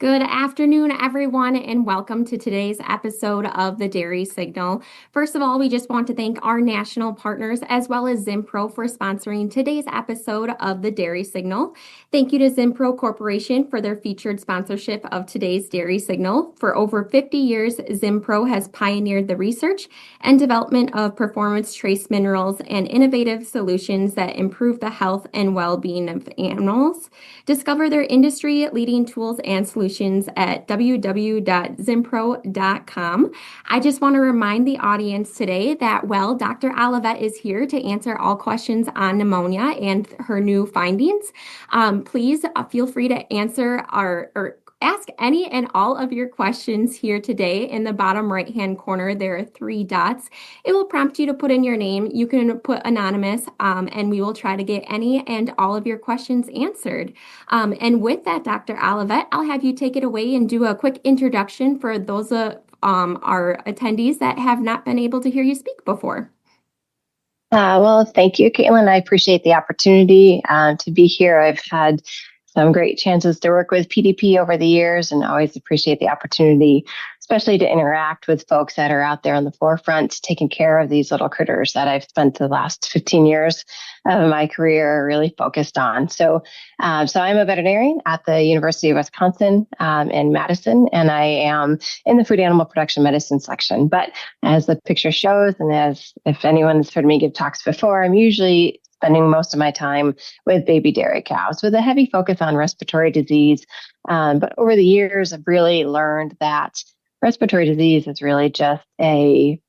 Good afternoon, everyone, and welcome to today's episode of the Dairy Signal. First of all, we just want to thank our national partners as well as Zimpro for sponsoring today's episode of the Dairy Signal. Thank you to Zimpro Corporation for their featured sponsorship of today's Dairy Signal. For over 50 years, Zimpro has pioneered the research and development of performance trace minerals and innovative solutions that improve the health and well-being of animals. Discover their industry-leading tools and solutions at www.zimpro.com. I just want to remind the audience today that, Dr. Olivet is here to answer all questions on pneumonia and her new findings. Please feel free to answer or ask any and all of your questions here today. In the bottom right-hand corner, there are three dots. It will prompt you to put in your name. You can put anonymous, and we will try to get any and all of your questions answered. And with that, Dr. Olivet, I'll have you take it away and do a quick introduction for those our attendees that have not been able to hear you speak before. Well, thank you, Caitlin. I appreciate the opportunity to be here. I've had some great chances to work with PDP over the years and always appreciate the opportunity, especially to interact with folks that are out there on the forefront taking care of these little critters that I've spent the last 15 years of my career really focused on. So I'm a veterinarian at the University of Wisconsin in Madison, and I am in the food animal production medicine section. But as the picture shows, and as if anyone's heard me give talks before, I'm usually spending most of my time with baby dairy cows with a heavy focus on respiratory disease. But over the years, I've really learned that respiratory disease is really just a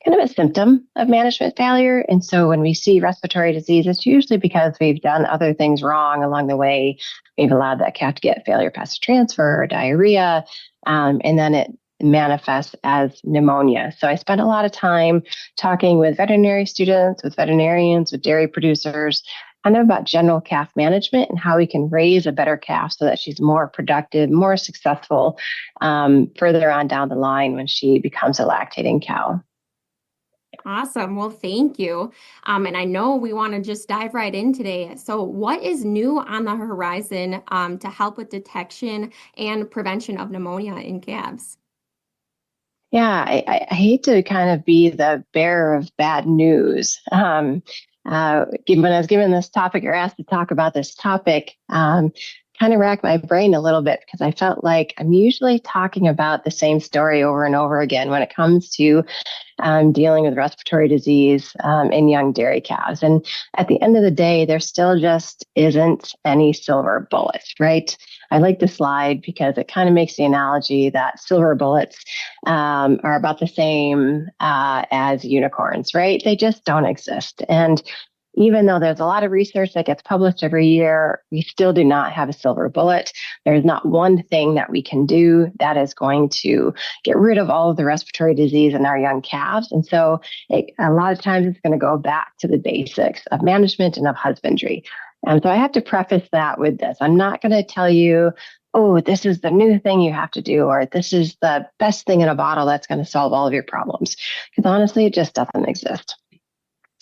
kind of a symptom of management failure. And so when we see respiratory disease, it's usually because we've done other things wrong along the way. We've allowed that calf to get failure passage transfer or diarrhea, and then it manifests as pneumonia. So I spent a lot of time talking with veterinary students, with veterinarians, with dairy producers, kind of about general calf management and how we can raise a better calf so that she's more productive, more successful further on down the line when she becomes a lactating cow. Awesome. Well, thank you. And I know we want to just dive right in today. So what is new on the horizon to help with detection and prevention of pneumonia in calves? Yeah, I hate to kind of be the bearer of bad news. When I was given this topic or asked to talk about this topic, kind of racked my brain a little bit because I felt like I'm usually talking about the same story over and over again when it comes to dealing with respiratory disease in young dairy calves. And at the end of the day, there still just isn't any silver bullet, right? I like the slide because it kind of makes the analogy that silver bullets are about the same as unicorns, right? They just don't exist. And even though there's a lot of research that gets published every year, we still do not have a silver bullet. There's not one thing that we can do that is going to get rid of all of the respiratory disease in our young calves. And so a lot of times it's going to go back to the basics of management and of husbandry. And so I have to preface that with this. I'm not going to tell you, oh, this is the new thing you have to do, or this is the best thing in a bottle that's going to solve all of your problems. Because honestly, it just doesn't exist.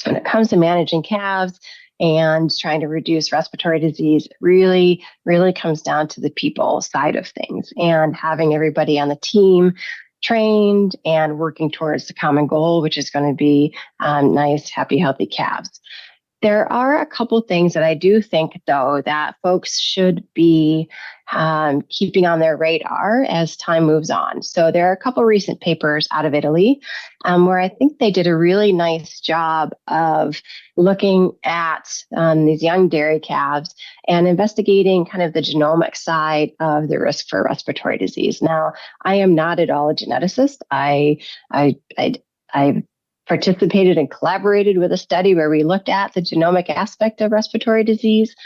When it comes to managing calves and trying to reduce respiratory disease, really, really comes down to the people side of things and having everybody on the team trained and working towards the common goal, which is going to be nice, happy, healthy calves. There are a couple things that I do think, though, that folks should be keeping on their radar as time moves on. So there are a couple recent papers out of Italy where I think they did a really nice job of looking at these young dairy calves and investigating kind of the genomic side of the risk for respiratory disease. Now, I am not at all a geneticist. I participated and collaborated with a study where we looked at the genomic aspect of respiratory disease.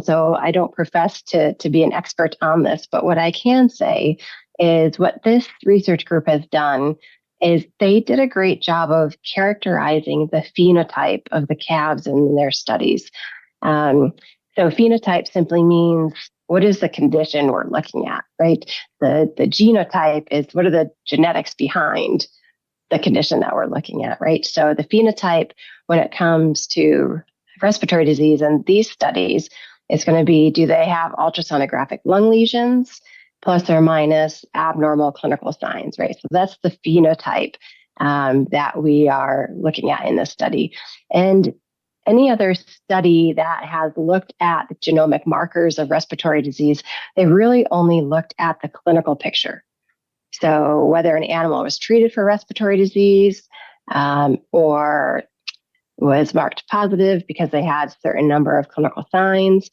So I don't profess to be an expert on this, but what I can say is what this research group has done is they did a great job of characterizing the phenotype of the calves in their studies. So phenotype simply means what is the condition we're looking at, right? The genotype is what are the genetics behind the condition that we're looking at, right? So the phenotype when it comes to respiratory disease in these studies It's going to be, do they have ultrasonographic lung lesions, plus or minus abnormal clinical signs, right? So that's the phenotype that we are looking at in this study. And any other study that has looked at genomic markers of respiratory disease, they really only looked at the clinical picture. So whether an animal was treated for respiratory disease or was marked positive because they had a certain number of clinical signs.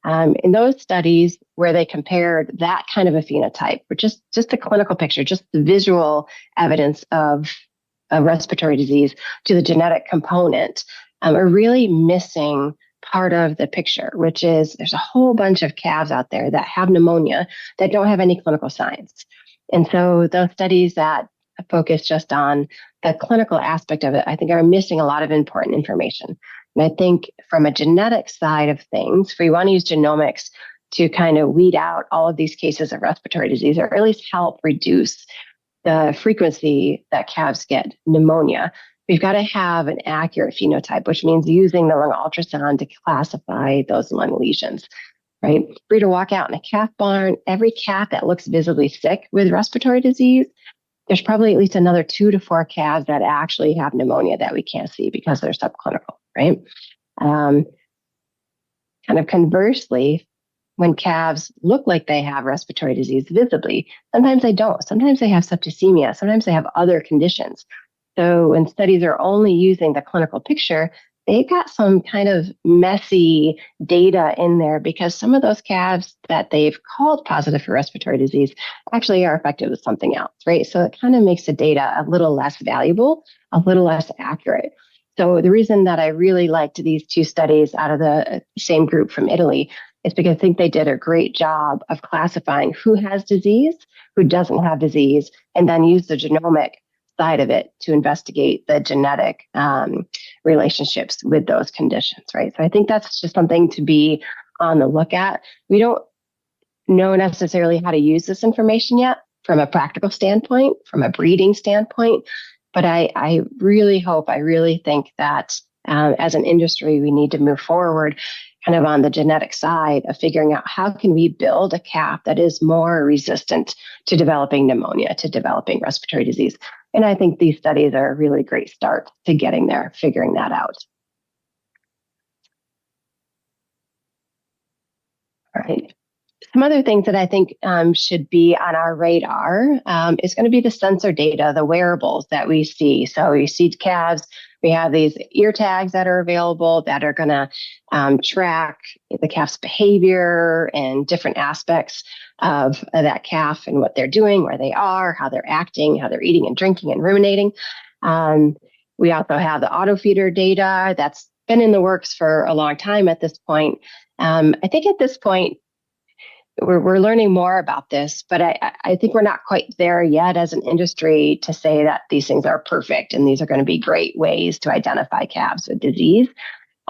In those studies where they compared that kind of a phenotype, or just the clinical picture, just the visual evidence of a respiratory disease to the genetic component, are really missing part of the picture, which is there's a whole bunch of calves out there that have pneumonia that don't have any clinical signs. And so those studies that focus just on the clinical aspect of it, I think are missing a lot of important information. And I think from a genetic side of things, if we want to use genomics to kind of weed out all of these cases of respiratory disease, or at least help reduce the frequency that calves get pneumonia, we've got to have an accurate phenotype, which means using the lung ultrasound to classify those lung lesions. Right? For you to walk out in a calf barn, every calf that looks visibly sick with respiratory disease, there's probably at least another 2 to 4 calves that actually have pneumonia that we can't see because they're subclinical, right? Kind of conversely, when calves look like they have respiratory disease visibly, sometimes they don't. Sometimes they have septicemia. Sometimes they have other conditions. So when studies are only using the clinical picture, they've got some kind of messy data in there because some of those calves that they've called positive for respiratory disease actually are affected with something else, right? So it kind of makes the data a little less valuable, a little less accurate. So the reason that I really liked these 2 studies out of the same group from Italy is because I think they did a great job of classifying who has disease, who doesn't have disease, and then use the genomic side of it to investigate the genetic relationships with those conditions, right? So I think that's just something to be on the look at. We don't know necessarily how to use this information yet from a practical standpoint, from a breeding standpoint, but I really hope, I really think that as an industry, we need to move forward kind of on the genetic side of figuring out how can we build a calf that is more resistant to developing pneumonia, to developing respiratory disease. And I think these studies are a really great start to getting there, figuring that out. All right. Some other things that I think should be on our radar is going to be the sensor data, the wearables that we see. So we see calves, we have these ear tags that are available that are going to track the calf's behavior and different aspects of that calf and what they're doing, where they are, how they're acting, how they're eating and drinking and ruminating. We also have the auto feeder data that's been in the works for a long time at this point. I think at this point, we're learning more about this, but I think we're not quite there yet as an industry to say that these things are perfect and these are going to be great ways to identify calves with disease.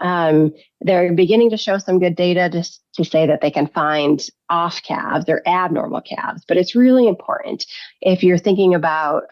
They're beginning to show some good data to say that they can find off calves or abnormal calves, but it's really important if you're thinking about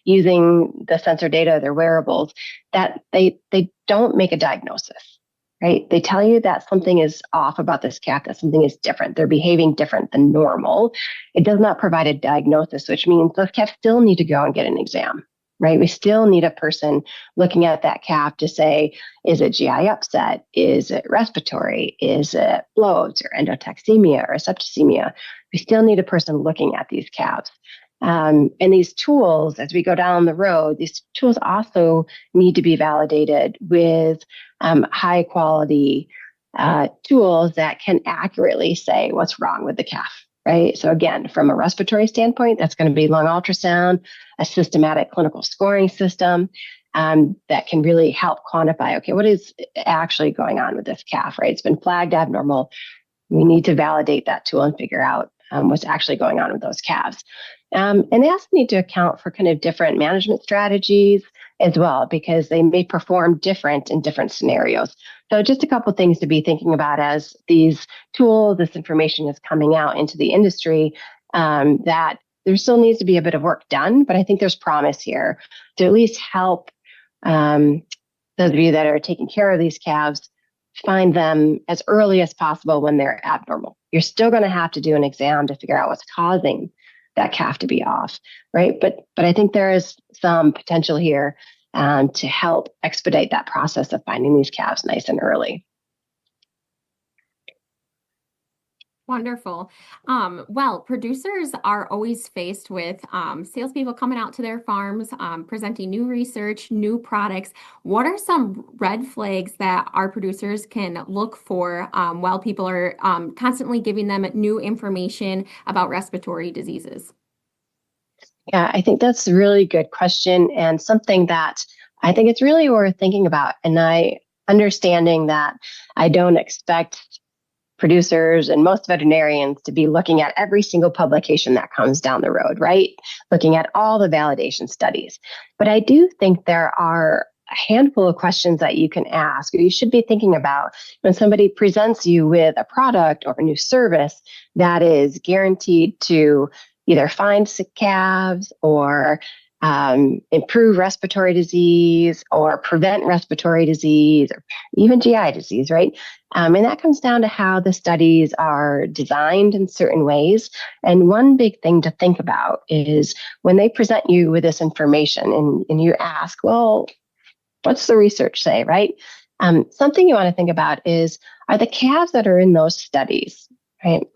using the sensor data, their wearables, that they don't make a diagnosis. Right? They tell you that something is off about this calf, that something is different. They're behaving different than normal. It does not provide a diagnosis, which means those calves still need to go and get an exam, right? We still need a person looking at that calf to say, is it GI upset? Is it respiratory? Is it bloats or endotoxemia or septicemia? We still need a person looking at these calves. And these tools, as we go down the road, these tools also need to be validated with high quality tools that can accurately say what's wrong with the calf, right? So again, from a respiratory standpoint, that's going to be lung ultrasound, a systematic clinical scoring system that can really help quantify, okay, what is actually going on with this calf, right? It's been flagged abnormal. We need to validate that tool and figure out what's actually going on with those calves. And they also need to account for kind of different management strategies as well, because they may perform different in different scenarios. So just a couple of things to be thinking about as these tools, this information is coming out into the industry, that there still needs to be a bit of work done, but I think there's promise here to at least help those of you that are taking care of these calves find them as early as possible when they're abnormal. You're still going to have to do an exam to figure out what's causing that calf to be off, right? But I think there is some potential here to help expedite that process of finding these calves nice and early. Wonderful. Well, producers are always faced with salespeople coming out to their farms, presenting new research, new products. What are some red flags that our producers can look for while people are constantly giving them new information about respiratory diseases? Yeah, I think that's a really good question and something that I think it's really worth thinking about. And I understanding that I don't expect producers and most veterinarians to be looking at every single publication that comes down the road, right? Looking at all the validation studies. But I do think there are a handful of questions that you can ask or you should be thinking about when somebody presents you with a product or a new service that is guaranteed to either find sick calves or improve respiratory disease or prevent respiratory disease or even GI disease, right? And that comes down to how the studies are designed in certain ways. And one big thing to think about is when they present you with this information and you ask, well, what's the research say, right? Something you want to think about is, are the calves that are in those studies, right?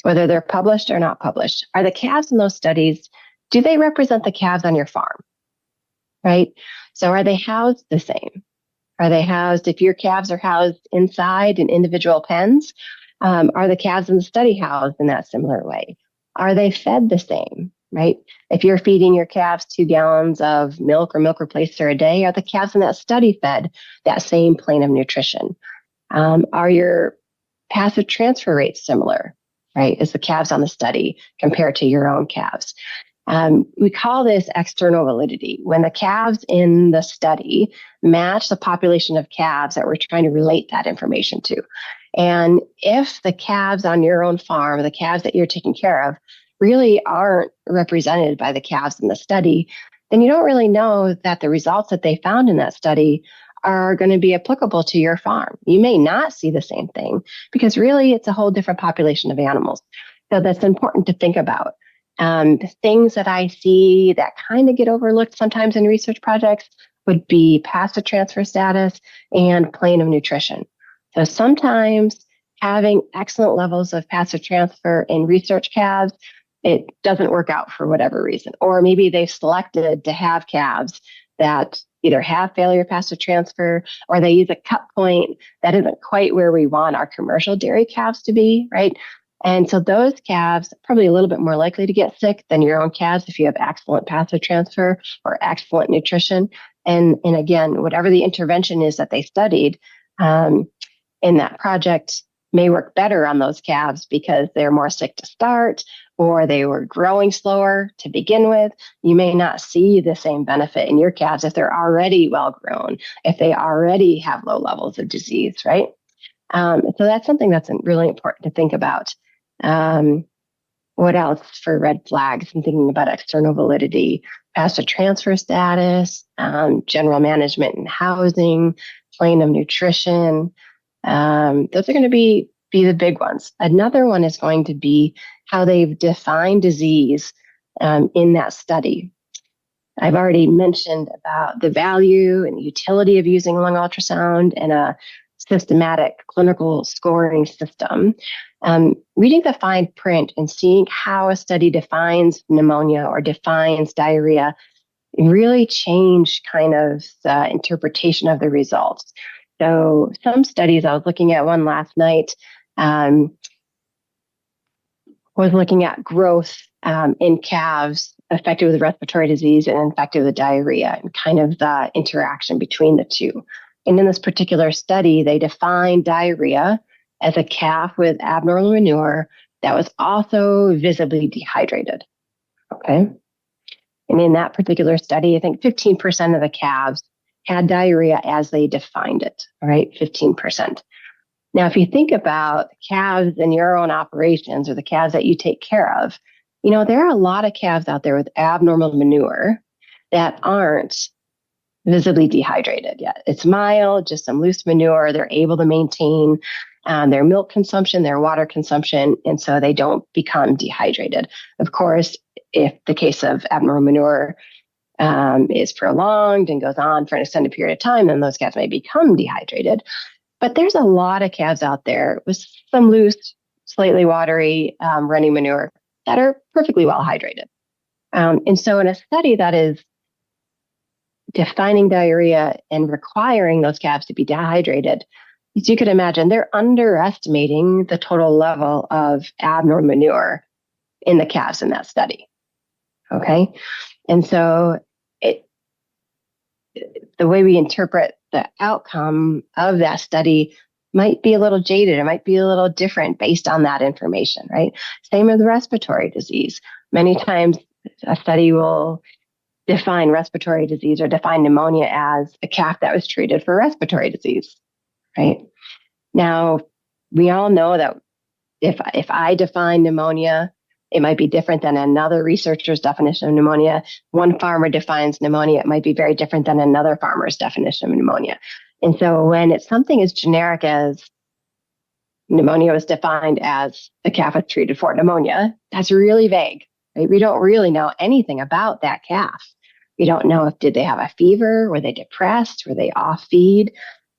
Whether they're published or not published, are the calves in those studies, do they represent the calves on your farm, right? So are they housed the same? Are they housed, if your calves are housed inside in individual pens, are the calves in the study housed in that similar way? Are they fed the same, right? If you're feeding your calves 2 gallons of milk or milk replacer a day, are the calves in that study fed that same plane of nutrition? Are your passive transfer rates similar, right? Is the calves on the study compared to your own calves? We call this external validity. When the calves in the study match the population of calves that we're trying to relate that information to. And if the calves on your own farm, the calves that you're taking care of, really aren't represented by the calves in the study, then you don't really know that the results that they found in that study are going to be applicable to your farm. You may not see the same thing because really it's a whole different population of animals. So that's important to think about. The things that I see that kind of get overlooked sometimes in research projects would be passive transfer status and plane of nutrition. So sometimes having excellent levels of passive transfer in research calves, it doesn't work out for whatever reason. Or maybe they've selected to have calves that either have failure passive transfer or they use a cut point that isn't quite where we want our commercial dairy calves to be, right? And so those calves are probably a little bit more likely to get sick than your own calves if you have excellent passive transfer or excellent nutrition. And again, whatever the intervention is that they studied in that project may work better on those calves because they're more sick to start or they were growing slower to begin with. You may not see the same benefit in your calves if they're already well grown, if they already have low levels of disease, right? So that's something that's really important to think about. What else for red flags? I'm thinking about external validity, passive transfer status, general management and housing, plane of nutrition. Those are going to be the big ones. Another one is going to be how they've defined disease in that study. I've already mentioned about the value and the utility of using lung ultrasound and a systematic clinical scoring system. Reading the fine print and seeing how a study defines pneumonia or defines diarrhea really change kind of the interpretation of the results. So some studies, I was looking at one last night, was looking at growth in calves affected with respiratory disease and infected with diarrhea and kind of the interaction between the two. And in this particular study, they defined diarrhea as a calf with abnormal manure that was also visibly dehydrated. Okay. And in that particular study, I think 15% of the calves had diarrhea as they defined it, all right? 15%. Now, if you think about calves in your own operations or the calves that you take care of, there are a lot of calves out there with abnormal manure that aren't visibly dehydrated yet. It's mild, just some loose manure. They're able to maintain their milk consumption, their water consumption, and so they don't become dehydrated. Of course, if the case of abnormal manure is prolonged and goes on for an extended period of time, then those calves may become dehydrated. But there's a lot of calves out there with some loose, slightly watery running manure that are perfectly well hydrated. And so in a study that is defining diarrhea and requiring those calves to be dehydrated, as you could imagine, they're underestimating the total level of abnormal manure in the calves in that study. Okay. And so the way we interpret the outcome of that study might be a little jaded. It might be a little different based on that information, right? Same with respiratory disease. Many times a study will define respiratory disease or define pneumonia as a calf that was treated for respiratory disease, right? Now, we all know that if I define pneumonia, it might be different than another researcher's definition of pneumonia. One farmer defines pneumonia, it might be very different than another farmer's definition of pneumonia. And so when it's something as generic as pneumonia was defined as a calf was treated for pneumonia, that's really vague, right? We don't really know anything about that calf. We don't know if did they have a fever, were they depressed, were they off feed?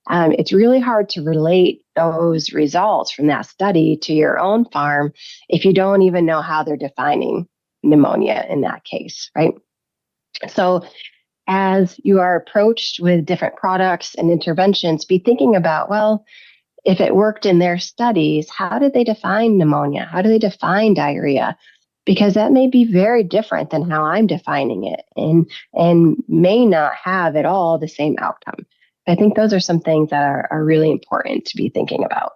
It's really hard to relate those results from that study to your own farm if you don't even know how they're defining pneumonia in that case, right? So as you are approached with different products and interventions, be thinking about, well, if it worked in their studies, how did they define pneumonia? How do they define diarrhea? Because that may be very different than how I'm defining it and may not have at all the same outcome. I think those are some things that are really important to be thinking about.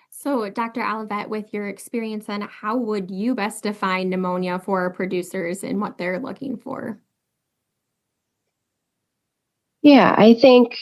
So, Dr. Olivet, with your experience, then how would you best define pneumonia for producers and what they're looking for? Yeah, I think,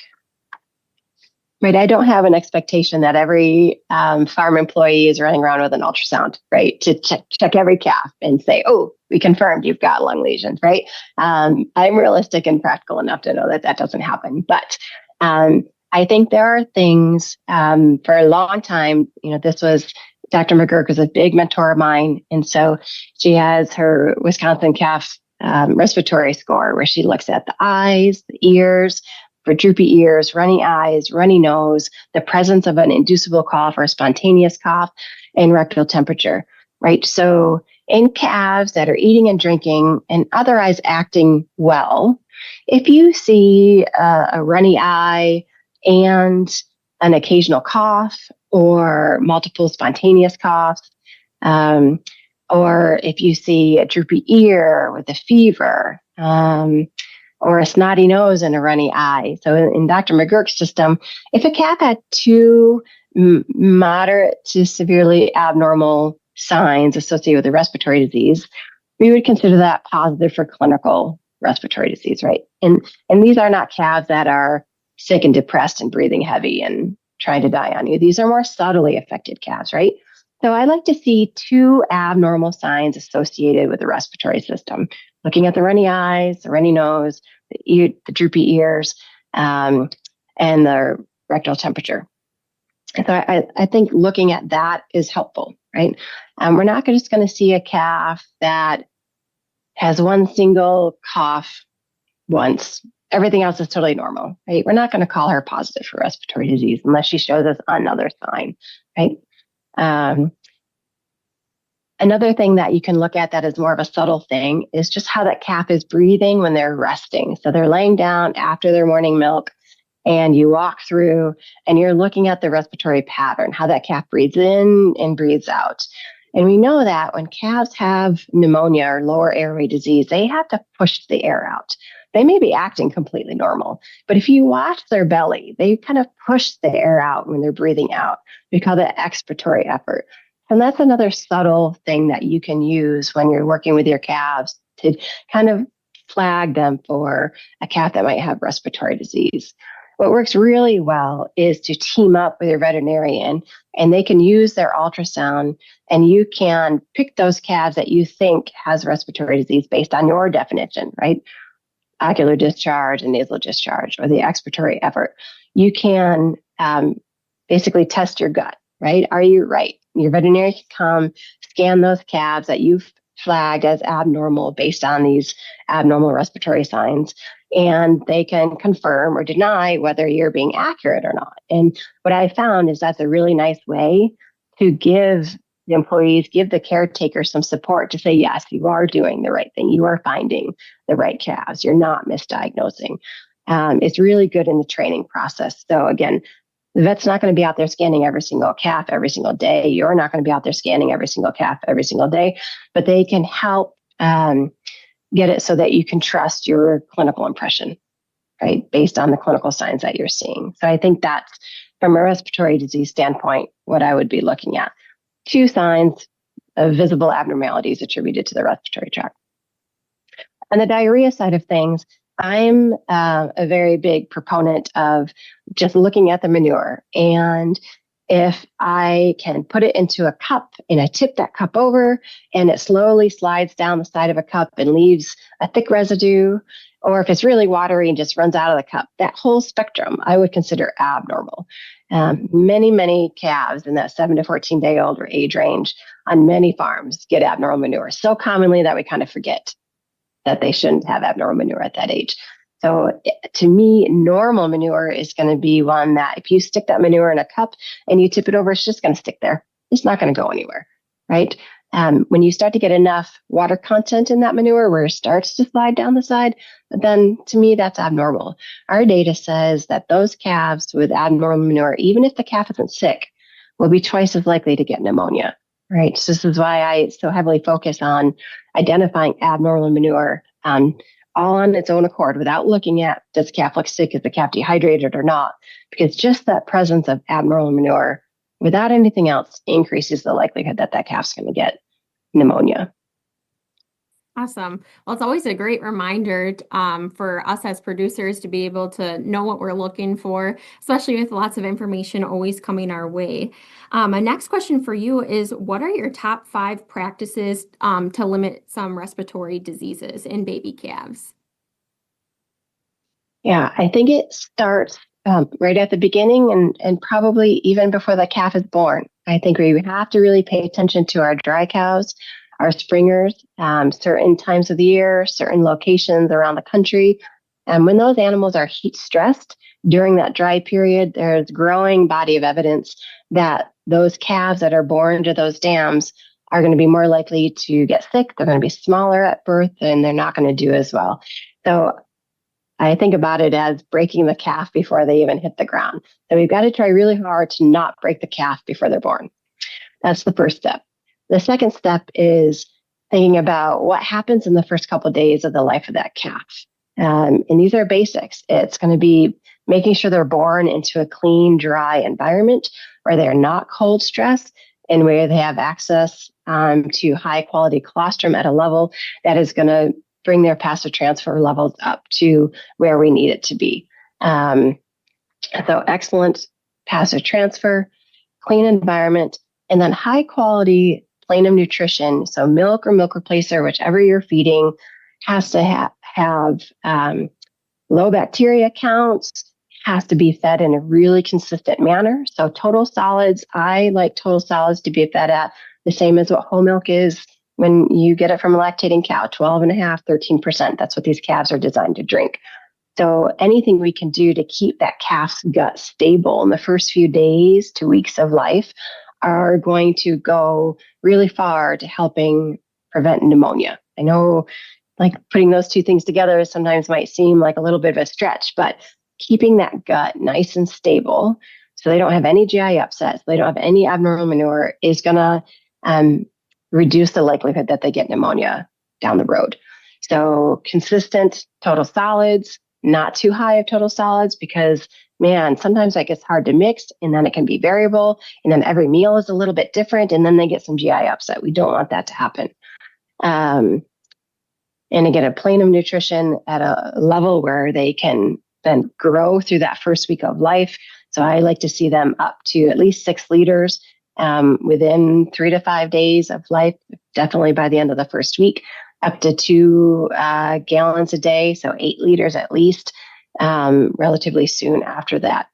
right, I don't have an expectation that every farm employee is running around with an ultrasound, right, to check every calf and say, oh, we confirmed you've got lung lesions, right? I'm realistic and practical enough to know that that doesn't happen. But I think there are things for a long time, this was Dr. McGurk was a big mentor of mine. And so she has her Wisconsin calf respiratory score where she looks at the eyes, the ears, for droopy ears, runny eyes, runny nose, the presence of an inducible cough or a spontaneous cough, and rectal temperature, right? So in calves that are eating and drinking and otherwise acting well, if you see a runny eye and an occasional cough or multiple spontaneous coughs, or if you see a droopy ear with a fever, or a snotty nose and a runny eye. So in Dr. McGurk's system, if a calf had two moderate to severely abnormal signs associated with a respiratory disease, we would consider that positive for clinical respiratory disease, right? And these are not calves that are sick and depressed and breathing heavy and trying to die on you. These are more subtly affected calves, right? So I like to see two abnormal signs associated with the respiratory system, looking at the runny eyes, the runny nose, the droopy ears, and the rectal temperature. And so I think looking at that is helpful, right? We're not just going to see a calf that has one single cough once. Everything else is totally normal, right? We're not going to call her positive for respiratory disease unless she shows us another sign, right? Another thing that you can look at that is more of a subtle thing is just how that calf is breathing when they're resting. So they're laying down after their morning milk and you walk through and you're looking at the respiratory pattern, how that calf breathes in and breathes out. And we know that when calves have pneumonia or lower airway disease, they have to push the air out. They may be acting completely normal, but if you watch their belly, they kind of push the air out when they're breathing out. We call that expiratory effort. And that's another subtle thing that you can use when you're working with your calves to kind of flag them for a calf that might have respiratory disease. What works really well is to team up with your veterinarian and they can use their ultrasound and you can pick those calves that you think has respiratory disease based on your definition, right? ocular discharge and nasal discharge or the expiratory effort, you can basically test your gut, right? Are you right? Your veterinarian can come scan those calves that you've flagged as abnormal based on these abnormal respiratory signs, and they can confirm or deny whether you're being accurate or not. And what I found is that's a really nice way to give the employees, give the caretaker some support to say, yes, you are doing the right thing. You are finding the right calves. You're not misdiagnosing. It's really good in the training process. So again, the vet's not going to be out there scanning every single calf every single day. You're not going to be out there scanning every single calf every single day, but they can help get it so that you can trust your clinical impression, right, based on the clinical signs that you're seeing. So I think that's, from a respiratory disease standpoint, what I would be looking at. 2 signs of visible abnormalities attributed to the respiratory tract. On the diarrhea side of things, I'm a very big proponent of just looking at the manure. And if I can put it into a cup and I tip that cup over and it slowly slides down the side of a cup and leaves a thick residue, or if it's really watery and just runs out of the cup, that whole spectrum I would consider abnormal. Many calves in that 7 to 14-day-old age range on many farms get abnormal manure so commonly that we kind of forget that they shouldn't have abnormal manure at that age. So to me, normal manure is going to be one that if you stick that manure in a cup and you tip it over, it's just going to stick there. It's not going to go anywhere, right? When you start to get enough water content in that manure where it starts to slide down the side, then to me, that's abnormal. Our data says that those calves with abnormal manure, even if the calf isn't sick, will be twice as likely to get pneumonia, right? So this is why I so heavily focus on identifying abnormal manure all on its own accord without looking at, does the calf look sick? Is the calf dehydrated or not? Because just that presence of abnormal manure without anything else increases the likelihood that that calf's going to get pneumonia. Awesome. Well, it's always a great reminder for us as producers to be able to know what we're looking for, especially with lots of information always coming our way. My next question for you is, what are your top 5 practices to limit some respiratory diseases in baby calves? Yeah, I think it starts right at the beginning and probably even before the calf is born. I think we have to really pay attention to our dry cows, our springers, certain times of the year, certain locations around the country. And when those animals are heat stressed during that dry period, there's growing body of evidence that those calves that are born to those dams are going to be more likely to get sick. They're going to be smaller at birth and they're not going to do as well. So I think about it as breaking the calf before they even hit the ground. So we've got to try really hard to not break the calf before they're born. That's the first step. The second step is thinking about what happens in the first couple of days of the life of that calf. And these are basics. It's going to be making sure they're born into a clean, dry environment where they're not cold stressed and where they have access to high quality colostrum at a level that is going to bring their passive transfer levels up to where we need it to be. So excellent passive transfer, clean environment, and then high quality plain of nutrition. So milk or milk replacer, whichever you're feeding, has to have low bacteria counts, has to be fed in a really consistent manner. So total solids, I like total solids to be fed at the same as what whole milk is when you get it from a lactating cow, 12.5%, 13%. That's what these calves are designed to drink. So anything we can do to keep that calf's gut stable in the first few days to weeks of life are going to go really far to helping prevent pneumonia. I know like putting those two things together sometimes might seem like a little bit of a stretch, but keeping that gut nice and stable so they don't have any GI upsets, they don't have any abnormal manure is going to reduce the likelihood that they get pneumonia down the road. So consistent total solids, not too high of total solids because, man, sometimes that gets hard to mix and then it can be variable and then every meal is a little bit different and then they get some GI upset. We don't want that to happen. And again, a plane of nutrition at a level where they can then grow through that first week of life. So I like to see them up to at least 6 liters within 3 to 5 days of life, definitely by the end of the first week. up to 2 gallons a day, so 8 liters at least, relatively soon after that.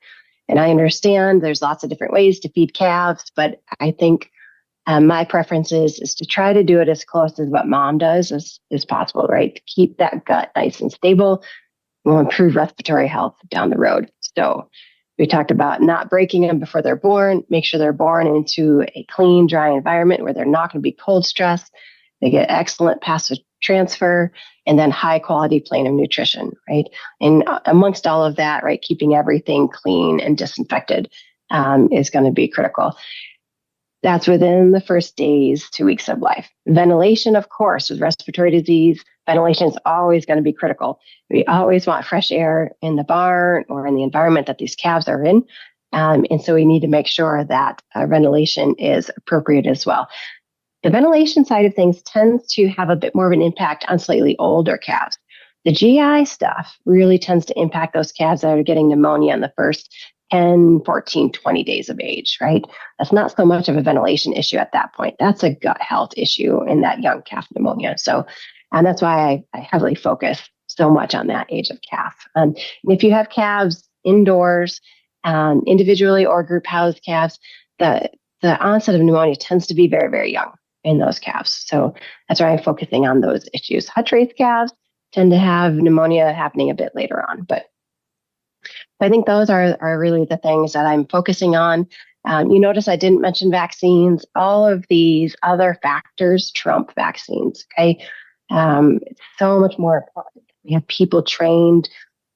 And I understand there's lots of different ways to feed calves, but I think my preference is to try to do it as close as what mom does as possible, right? To keep that gut nice and stable will improve respiratory health down the road. So we talked about not breaking them before they're born, make sure they're born into a clean, dry environment where they're not going to be cold stressed. They get excellent passive transfer and then high quality plane of nutrition, right? And amongst all of that, right, keeping everything clean and disinfected is going to be critical. That's within the first days, 2 weeks of life. Ventilation, of course, with respiratory disease, ventilation is always going to be critical. We always want fresh air in the barn or in the environment that these calves are in. And so we need to make sure that ventilation is appropriate as well. The ventilation side of things tends to have a bit more of an impact on slightly older calves. The GI stuff really tends to impact those calves that are getting pneumonia in the first 10, 14, 20 days of age, right? That's not so much of a ventilation issue at that point. That's a gut health issue in that young calf pneumonia. So, and that's why I heavily focus so much on that age of calf. And if you have calves indoors, individually or group housed calves, the onset of pneumonia tends to be very, very young in those calves. So that's why I'm focusing on those issues. Hutch race calves tend to have pneumonia happening a bit later on, but I think those are really the things that I'm focusing on. You notice I didn't mention vaccines. All of these other factors trump vaccines. Okay, it's so much more important. We have people trained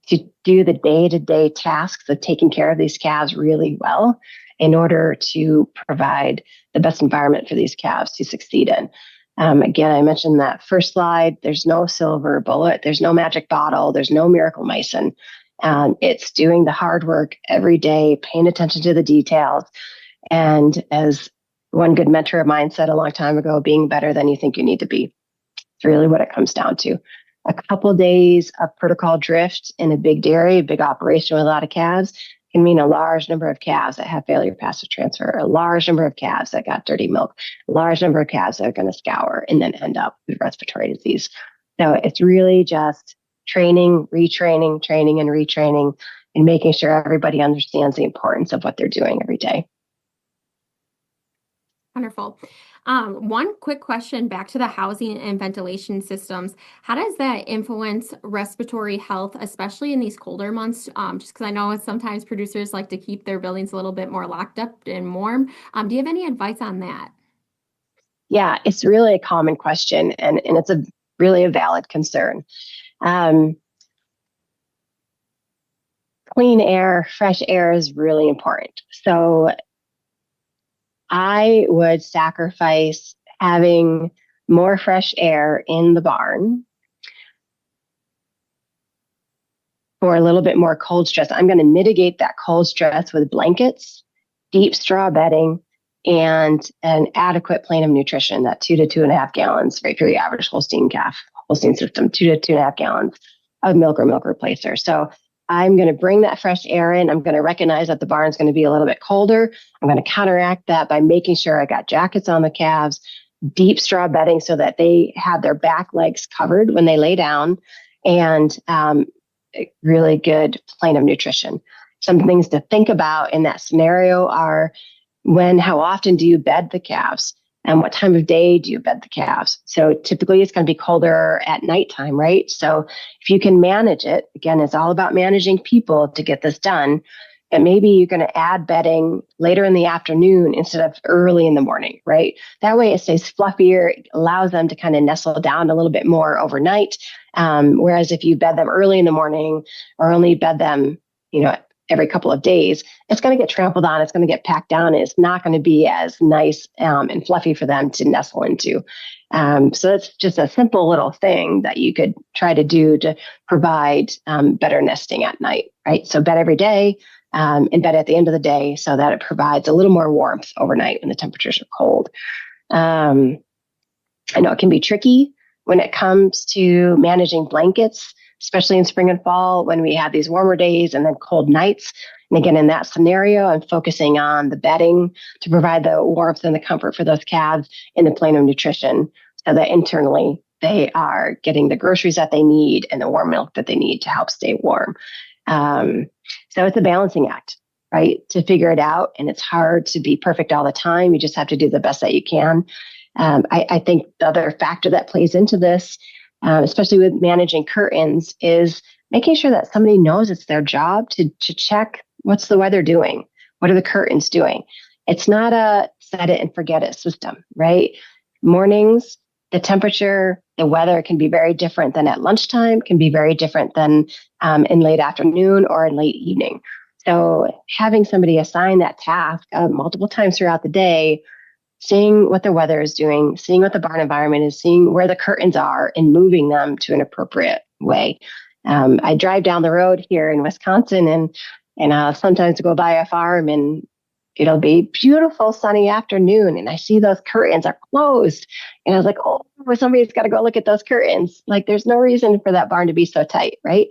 to do the day-to-day tasks of taking care of these calves really well in order to provide the best environment for these calves to succeed in. Again, I mentioned that first slide. There's no silver bullet. There's no magic bottle. There's no miracle-mycin. It's doing the hard work every day, paying attention to the details. And as one good mentor of mine said a long time ago, being better than you think you need to be. It's really what it comes down to. A couple of days of protocol drift in a big dairy, a big operation with a lot of calves can mean a large number of calves that have failure passive transfer, a large number of calves that got dirty milk, a large number of calves that are going to scour and then end up with respiratory disease. So it's really just training, retraining, training and retraining, and making sure everybody understands the importance of what they're doing every day. Wonderful. One quick question back to the housing and ventilation systems. How does that influence respiratory health, especially in these colder months? Just because I know sometimes producers like to keep their buildings a little bit more locked up and warm. Do you have any advice on that? Yeah, it's really a common question, and it's really a valid concern. Clean air, fresh air is really important. So I would sacrifice having more fresh air in the barn for a little bit more cold stress. I'm going to mitigate that cold stress with blankets, deep straw bedding, and an adequate plane of nutrition, that 2 to 2.5 gallons, right, for the average Holstein calf, Holstein system, 2 to 2.5 gallons of milk or milk replacer. So I'm going to bring that fresh air in. I'm going to recognize that the barn's going to be a little bit colder. I'm going to counteract that by making sure I got jackets on the calves, deep straw bedding so that they have their back legs covered when they lay down, and really good plane of nutrition. Some things to think about in that scenario are how often do you bed the calves? And what time of day do you bed the calves? So typically it's going to be colder at nighttime, right? So if you can manage it, again, it's all about managing people to get this done. And maybe you're going to add bedding later in the afternoon instead of early in the morning, right? That way it stays fluffier, it allows them to kind of nestle down a little bit more overnight. Whereas if you bed them early in the morning or only bed them, every couple of days, it's going to get trampled on, it's going to get packed down, and it's not going to be as nice and fluffy for them to nestle into. So it's just a simple little thing that you could try to do to provide better nesting at night, right? So bed every day, and bed at the end of the day so that it provides a little more warmth overnight when the temperatures are cold. I know it can be tricky when it comes to managing blankets, especially in spring and fall when we have these warmer days and then cold nights. And again, in that scenario, I'm focusing on the bedding to provide the warmth and the comfort for those calves in the plane of nutrition so that internally they are getting the groceries that they need and the warm milk that they need to help stay warm. So it's a balancing act, right? To figure it out. And it's hard to be perfect all the time. You just have to do the best that you can. I think the other factor that plays into this, especially with managing curtains, is making sure that somebody knows it's their job to check what's the weather doing? What are the curtains doing? It's not a set it and forget it system, right? Mornings, the temperature, the weather can be very different than at lunchtime, can be very different than in late afternoon or in late evening. So having somebody assign that task multiple times throughout the day, seeing what the weather is doing, seeing what the barn environment is, seeing where the curtains are, and moving them to an appropriate way. I drive down the road here in Wisconsin, and sometimes go by a farm, and it'll be beautiful sunny afternoon, and I see those curtains are closed, and I was like, oh, somebody's got to go look at those curtains. Like, there's no reason for that barn to be so tight, right?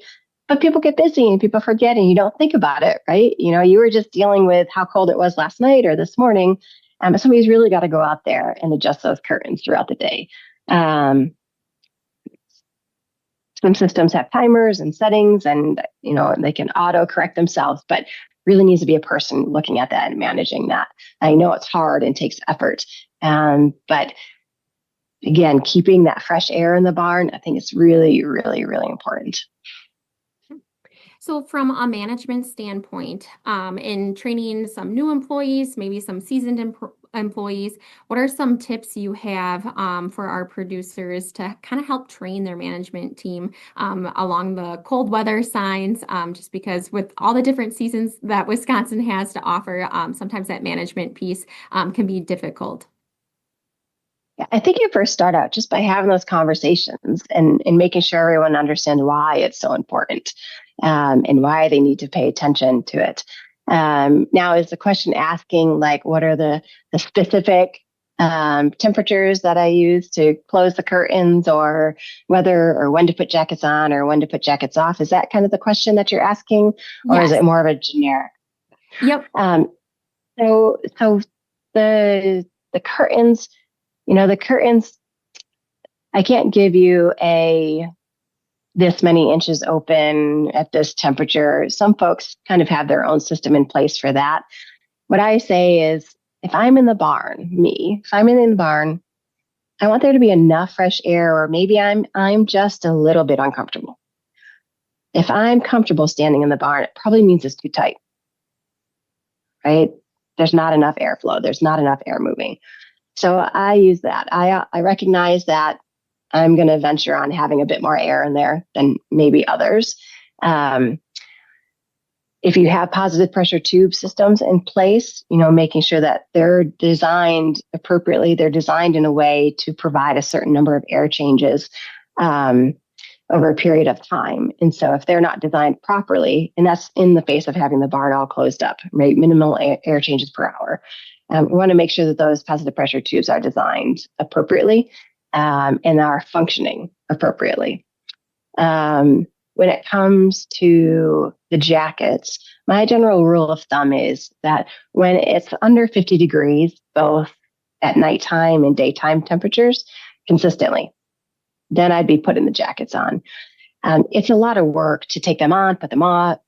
But people get busy and people forget, and you don't think about it, right? You were just dealing with how cold it was last night or this morning. But somebody's really got to go out there and adjust those curtains throughout the day. Some systems have timers and settings, and they can auto correct themselves, but really needs to be a person looking at that and managing that. I know it's hard and takes effort, but again, keeping that fresh air in the barn, I think it's really, really, really important. So from a management standpoint, in training some new employees, maybe some seasoned employees, what are some tips you have for our producers to kind of help train their management team along the cold weather signs? Just because with all the different seasons that Wisconsin has to offer, sometimes that management piece can be difficult. Yeah, I think you first start out just by having those conversations and making sure everyone understands why it's so important, and why they need to pay attention to it. Now, is the question asking, like, what are the specific temperatures that I use to close the curtains, or whether or when to put jackets on or when to put jackets off? Is that kind of the question that you're asking, or is Yes. it more of a generic? Yep. So the curtains, the curtains, I can't give you this many inches open at this temperature. Some folks kind of have their own system in place for that. What I say is, if I'm in the barn, I want there to be enough fresh air, or maybe I'm just a little bit uncomfortable. If I'm comfortable standing in the barn, it probably means it's too tight, right? There's not enough airflow. There's not enough air moving. So I use that. I recognize that I'm going to venture on having a bit more air in there than maybe others. If you have positive pressure tube systems in place, making sure that they're designed appropriately, they're designed in a way to provide a certain number of air changes over a period of time. And so if they're not designed properly, and that's in the face of having the barn all closed up, right, minimal air changes per hour, we want to make sure that those positive pressure tubes are designed appropriately, and are functioning appropriately. When it comes to the jackets, my general rule of thumb is that when it's under 50 degrees, both at nighttime and daytime temperatures, consistently, then I'd be putting the jackets on. It's a lot of work to take them on, put them on,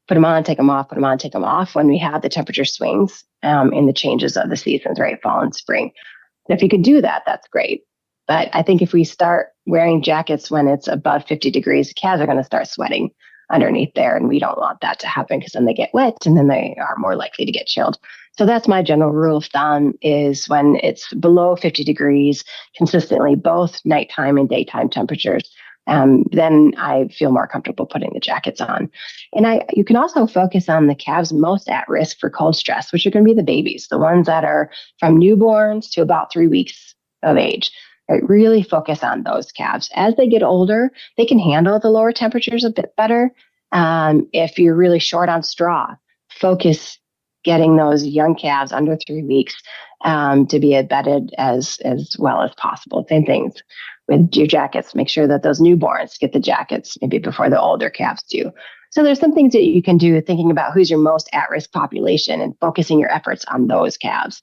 take them off, put them on, take them off when we have the temperature swings in the changes of the seasons, right? Fall and spring. And if you can do that, that's great. But I think if we start wearing jackets when it's above 50 degrees, the calves are going to start sweating underneath there. And we don't want that to happen, because then they get wet and then they are more likely to get chilled. So that's my general rule of thumb, is when it's below 50 degrees consistently, both nighttime and daytime temperatures, then I feel more comfortable putting the jackets on. And you can also focus on the calves most at risk for cold stress, which are going to be the babies, the ones that are from newborns to about 3 weeks of age. Right? Really focus on those calves. As they get older, they can handle the lower temperatures a bit better. If you're really short on straw, focus getting those young calves under 3 weeks to be bedded as well as possible. Same things with your jackets. Make sure that those newborns get the jackets maybe before the older calves do. So there's some things that you can do thinking about who's your most at-risk population and focusing your efforts on those calves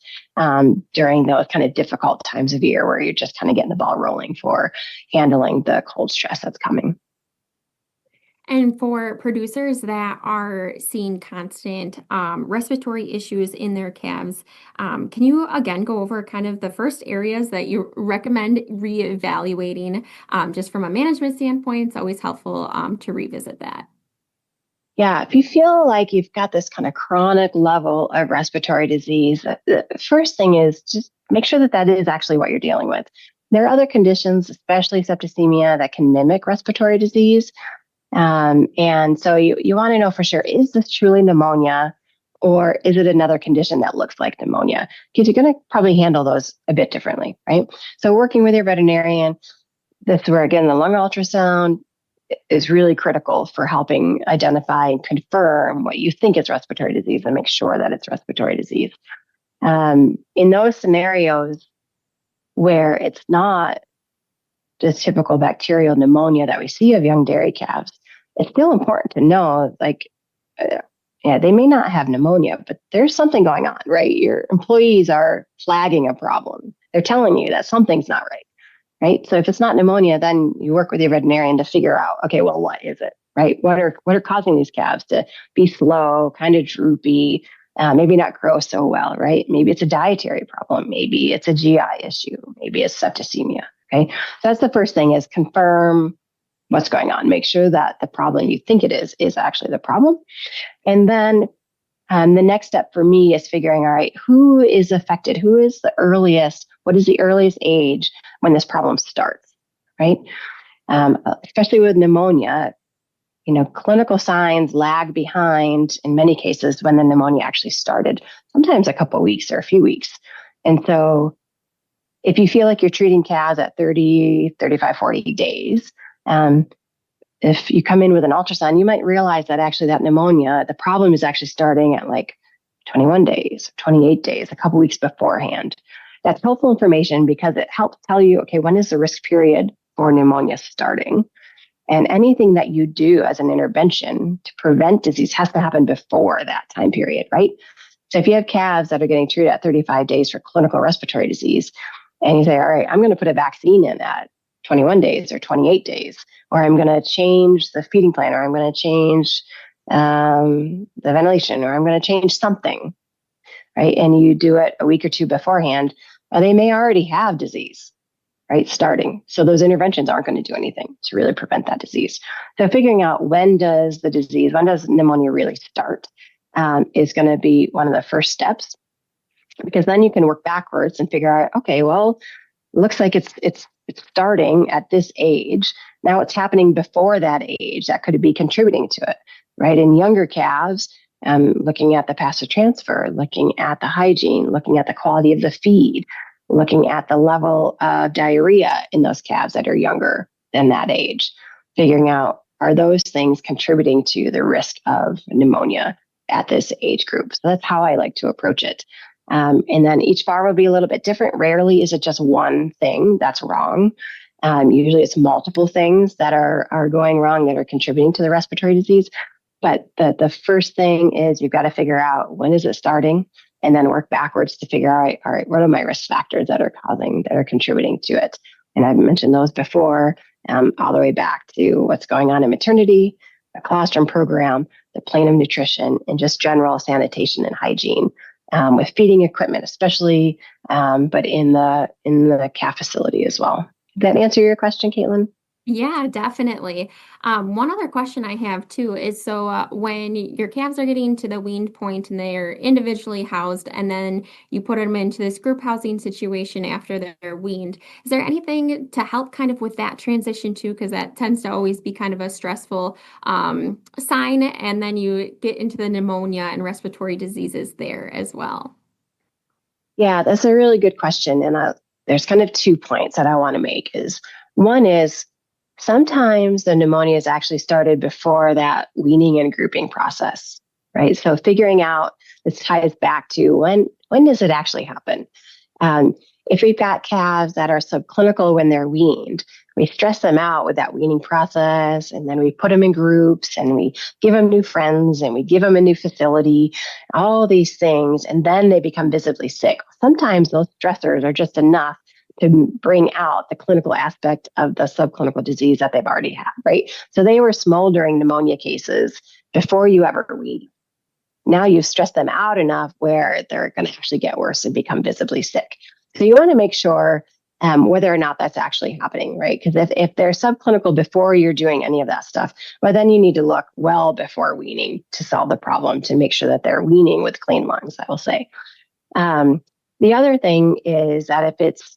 during those kind of difficult times of year where you're just kind of getting the ball rolling for handling the cold stress that's coming. And for producers that are seeing constant respiratory issues in their calves, can you again go over kind of the first areas that you recommend reevaluating just from a management standpoint? It's always helpful to revisit that. Yeah, if you feel like you've got this kind of chronic level of respiratory disease, the first thing is just make sure that that is actually what you're dealing with. There are other conditions, especially septicemia, that can mimic respiratory disease. And so you want to know for sure, is this truly pneumonia or is it another condition that looks like pneumonia? Because you're going to probably handle those a bit differently, right? So working with your veterinarian, this is where, again, the lung ultrasound is really critical for helping identify and confirm what you think is respiratory disease and make sure that it's respiratory disease. In those scenarios where it's not just typical bacterial pneumonia that we see of young dairy calves, it's still important to know, like, yeah, they may not have pneumonia, but there's something going on, right? Your employees are flagging a problem. They're telling you that something's not right. Right. So if it's not pneumonia, then you work with your veterinarian to figure out, okay, well, what is it? Right. What are causing these calves to be slow, kind of droopy, maybe not grow so well, right? Maybe it's a dietary problem. Maybe it's a GI issue. Maybe it's septicemia. Okay. So that's the first thing, is confirm what's going on. Make sure that the problem you think it is actually the problem. And then the next step for me is figuring, all right, who is affected? Who is the earliest? What is the earliest age when this problem starts, right? Especially with pneumonia, clinical signs lag behind in many cases when the pneumonia actually started, sometimes a couple of weeks or a few weeks. And so if you feel like you're treating calves at 30, 35, 40 days, if you come in with an ultrasound, you might realize that actually that pneumonia, the problem is actually starting at like 21 days, 28 days, a couple weeks beforehand. That's helpful information because it helps tell you, okay, when is the risk period for pneumonia starting? And anything that you do as an intervention to prevent disease has to happen before that time period, right? So if you have calves that are getting treated at 35 days for clinical respiratory disease, and you say, all right, I'm going to put a vaccine in at 21 days or 28 days, or I'm going to change the feeding plan, or I'm going to change the ventilation, or I'm going to change something, right? And you do it a week or two beforehand, they may already have disease, right, starting. So those interventions aren't going to do anything to really prevent that disease. So figuring out when does pneumonia really start is going to be one of the first steps, because then you can work backwards and figure out, okay, well, it looks like it's starting at this age. Now it's happening before that age. That could be contributing to it, right? In younger calves, looking at the passive transfer, looking at the hygiene, looking at the quality of the feed, looking at the level of diarrhea in those calves that are younger than that age, figuring out, are those things contributing to the risk of pneumonia at this age group? So that's how I like to approach it. And then each farm will be a little bit different. Rarely is it just one thing that's wrong. Usually it's multiple things that are going wrong that are contributing to the respiratory disease. But the first thing is you've got to figure out, when is it starting, and then work backwards to figure out, all right, what are my risk factors that are contributing to it? And I've mentioned those before, all the way back to what's going on in maternity, the colostrum program, the plane of nutrition, and just general sanitation and hygiene. With feeding equipment, especially, but in the calf facility as well. Did that answer your question, Caitlin? Yeah, definitely. One other question I have too is so when your calves are getting to the weaned point and they're individually housed, and then you put them into this group housing situation after they're weaned, is there anything to help kind of with that transition too? Because that tends to always be kind of a stressful sign, and then you get into the pneumonia and respiratory diseases there as well. Yeah, that's a really good question. And there's kind of 2 points that I want to make. One is sometimes the pneumonia is actually started before that weaning and grouping process, right? So figuring out, this ties back to when does it actually happen? If we've got calves that are subclinical when they're weaned, we stress them out with that weaning process, and then we put them in groups, and we give them new friends, and we give them a new facility, all these things, and then they become visibly sick. Sometimes those stressors are just enough to bring out the clinical aspect of the subclinical disease that they've already had, right? So they were smoldering pneumonia cases before you ever weaned. Now you've stressed them out enough where they're going to actually get worse and become visibly sick. So you want to make sure whether or not that's actually happening, right? Because if they're subclinical before you're doing any of that stuff, well, then you need to look well before weaning to solve the problem, to make sure that they're weaning with clean lungs, I will say. The other thing is that if it's,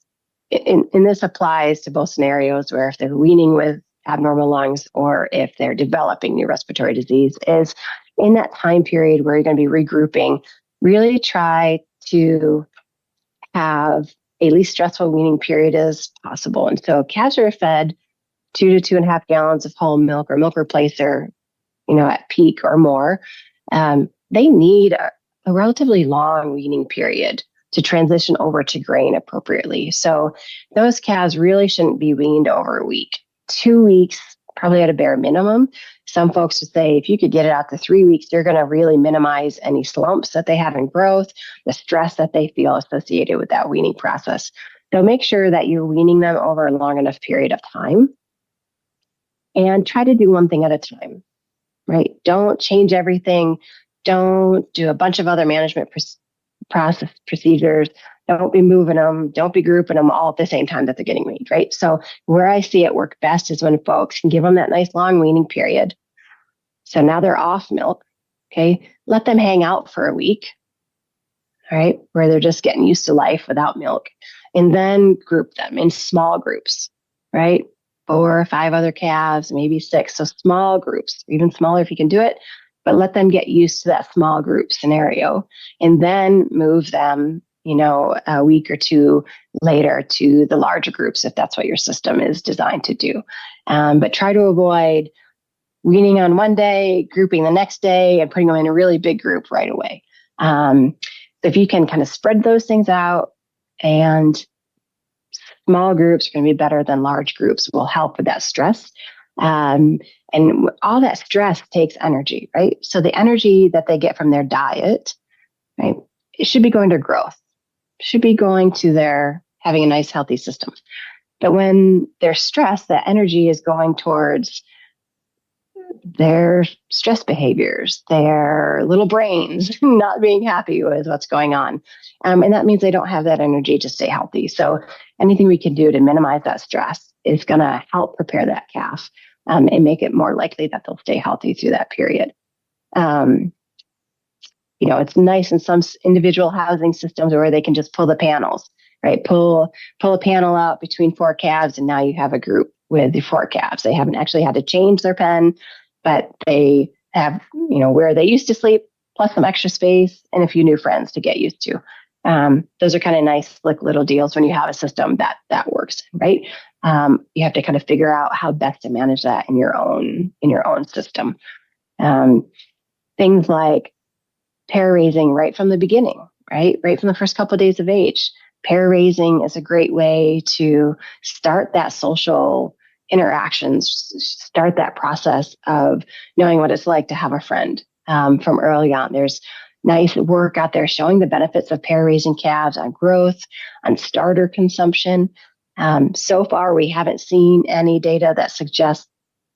and this applies to both scenarios, where if they're weaning with abnormal lungs or if they're developing new respiratory disease, is in that time period where you're going to be regrouping, really try to have a least stressful weaning period as possible. And so calves are fed 2 to 2.5 gallons of whole milk or milk replacer, at peak or more. They need a relatively long weaning period to transition over to grain appropriately. So those calves really shouldn't be weaned over a week. 2 weeks, probably at a bare minimum. Some folks would say if you could get it out to 3 weeks, you're going to really minimize any slumps that they have in growth, the stress that they feel associated with that weaning process. So make sure that you're weaning them over a long enough period of time, and try to do one thing at a time, right? Don't change everything. Don't do a bunch of other management process procedures. Don't be moving them. Don't be grouping them all at the same time that they're getting weaned, right? So where I see it work best is when folks can give them that nice long weaning period. So now they're off milk. Okay. Let them hang out for a week. All right. Where they're just getting used to life without milk. And then group them in small groups, right? 4 or 5 other calves, maybe 6. So small groups, even smaller if you can do it, but let them get used to that small group scenario, and then move them, a week or 2 later to the larger groups if that's what your system is designed to do. But try to avoid weaning on one day, grouping the next day, and putting them in a really big group right away. So if you can kind of spread those things out, and small groups are going to be better than large groups, will help with that stress. And all that stress takes energy, right? So the energy that they get from their diet, right, it should be going to growth, should be going to their having a nice, healthy system. But when they're stressed, that energy is going towards their stress behaviors, their little brains not being happy with what's going on. And that means they don't have that energy to stay healthy. So anything we can do to minimize that stress is going to help prepare that calf and make it more likely that they'll stay healthy through that period. It's nice in some individual housing systems where they can just pull the panels, right? Pull a panel out between 4 calves, and now you have a group with the 4 calves. They haven't actually had to change their pen, but they have, where they used to sleep, plus some extra space and a few new friends to get used to. Those are kind of nice, like little deals when you have a system that works, right? You have to kind of figure out how best to manage that in your own system. Things like pair raising right from the beginning, right from the first couple of days of age. Pair raising is a great way to start that social interactions, start that process of knowing what it's like to have a friend from early on. There's nice work out there showing the benefits of pair raising calves on growth, on starter consumption. So far, we haven't seen any data that suggests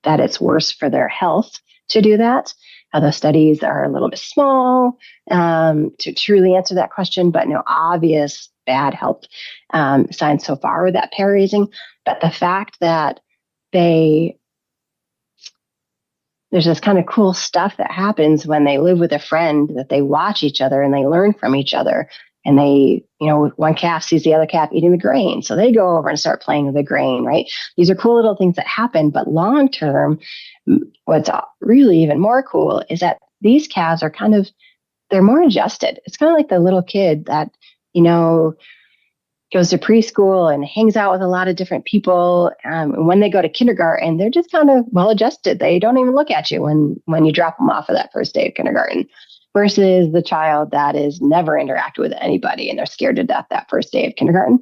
that it's worse for their health to do that. The studies are a little bit small to truly answer that question, but no obvious bad health signs so far with that pair raising. But the fact that there's this kind of cool stuff that happens when they live with a friend, that they watch each other and they learn from each other. And they, one calf sees the other calf eating the grain. So they go over and start playing with the grain, right? These are cool little things that happen. But long term, what's really even more cool is that these calves are they're more adjusted. It's kind of like the little kid that, goes to preschool and hangs out with a lot of different people. And when they go to kindergarten, they're just kind of well adjusted. They don't even look at you when you drop them off of that first day of kindergarten, versus the child that is never interacted with anybody and they're scared to death that first day of kindergarten.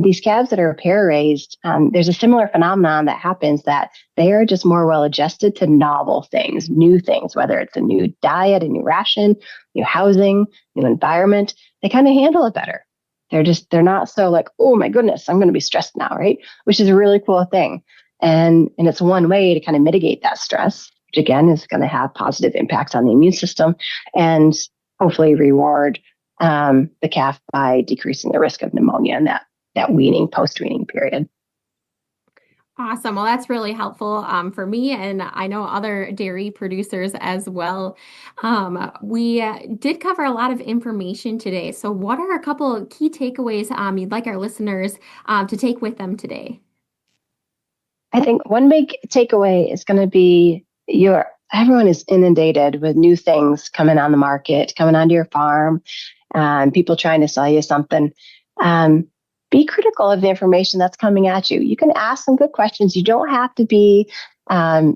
These calves that are pair raised, there's a similar phenomenon that happens that they are just more well adjusted to novel things, new things, whether it's a new diet, a new ration, new housing, new environment. They kind of handle it better. They're not so like, oh my goodness, I'm going to be stressed now, right? Which is a really cool thing. And it's one way to kind of mitigate that stress, which again is going to have positive impacts on the immune system and hopefully reward the calf by decreasing the risk of pneumonia in that weaning, post-weaning period. Awesome. Well, that's really helpful for me, and I know other dairy producers as well. We did cover a lot of information today. So, what are a couple of key takeaways you'd like our listeners to take with them today? I think one big takeaway is going to be everyone is inundated with new things coming on the market, coming onto your farm, and people trying to sell you something. Um, be critical of the information that's coming at you. You can ask some good questions. You don't have to be, a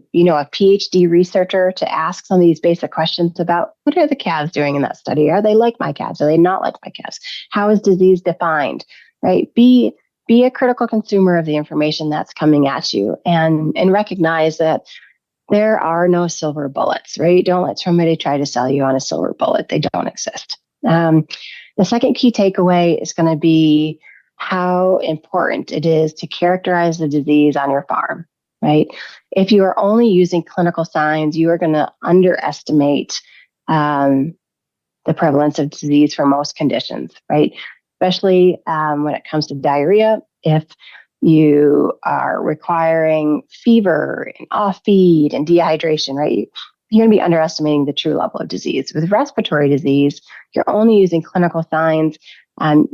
PhD researcher to ask some of these basic questions about what are the calves doing in that study? Are they like my calves? Are they not like my calves? How is disease defined? Right? Be a critical consumer of the information that's coming at you, and recognize that there are no silver bullets, right? Don't let somebody try to sell you on a silver bullet. They don't exist. The second key takeaway is going to be how important it is to characterize the disease on your farm, right? If you are only using clinical signs, you are going to underestimate the prevalence of disease for most conditions, right? Especially when it comes to diarrhea. If you are requiring fever and off feed and dehydration, right? You're going to be underestimating the true level of disease. With respiratory disease, you're only using clinical signs. And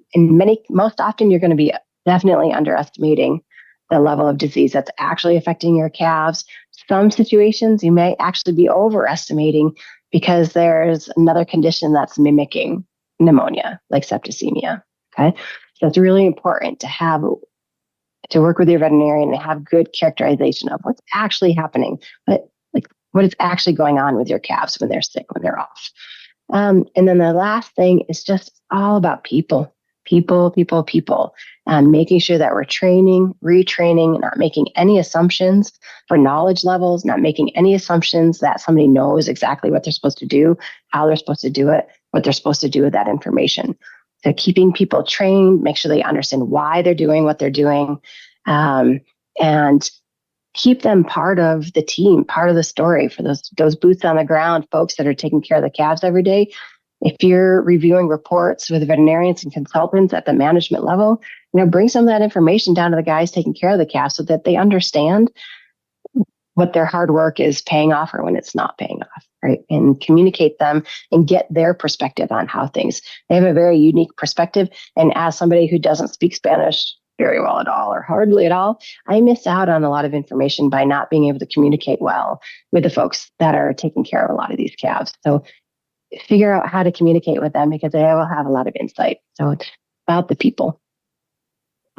most often, you're going to be definitely underestimating the level of disease that's actually affecting your calves. Some situations, you may actually be overestimating because there's another condition that's mimicking pneumonia, like septicemia. Okay. So it's really important to work with your veterinarian and have good characterization of what's actually happening, what is actually going on with your calves when they're sick, when they're off. And then the last thing is just all about people, and making sure that we're training, retraining, not making any assumptions for knowledge levels, not making any assumptions that somebody knows exactly what they're supposed to do, how they're supposed to do it, what they're supposed to do with that information. So keeping people trained, make sure they understand why they're doing what they're doing, and keep them part of the team, part of the story for those boots on the ground folks that are taking care of the calves every day. If you're reviewing reports with veterinarians and consultants at the management level, bring some of that information down to the guys taking care of the calves so that they understand what their hard work is paying off or when it's not paying off, right? And communicate them and get their perspective on how they have a very unique perspective. And as somebody who doesn't speak Spanish very well at all or hardly at all, I miss out on a lot of information by not being able to communicate well with the folks that are taking care of a lot of these calves. So figure out how to communicate with them because they will have a lot of insight. So it's about the people.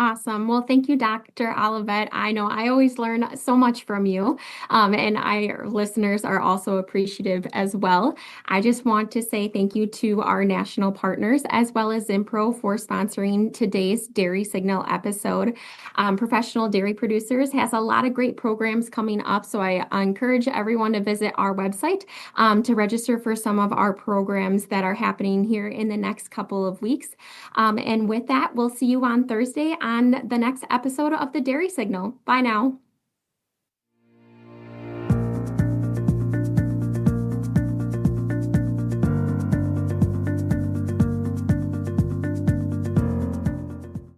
Awesome. Well, thank you, Dr. Olivet. I know I always learn so much from you, and our listeners are also appreciative as well. I just want to say thank you to our national partners as well as Zimpro for sponsoring today's Dairy Signal episode. Professional Dairy Producers has a lot of great programs coming up, so I encourage everyone to visit our website to register for some of our programs that are happening here in the next couple of weeks. And with that, we'll see you on Thursday on the next episode of the Dairy Signal. Bye now.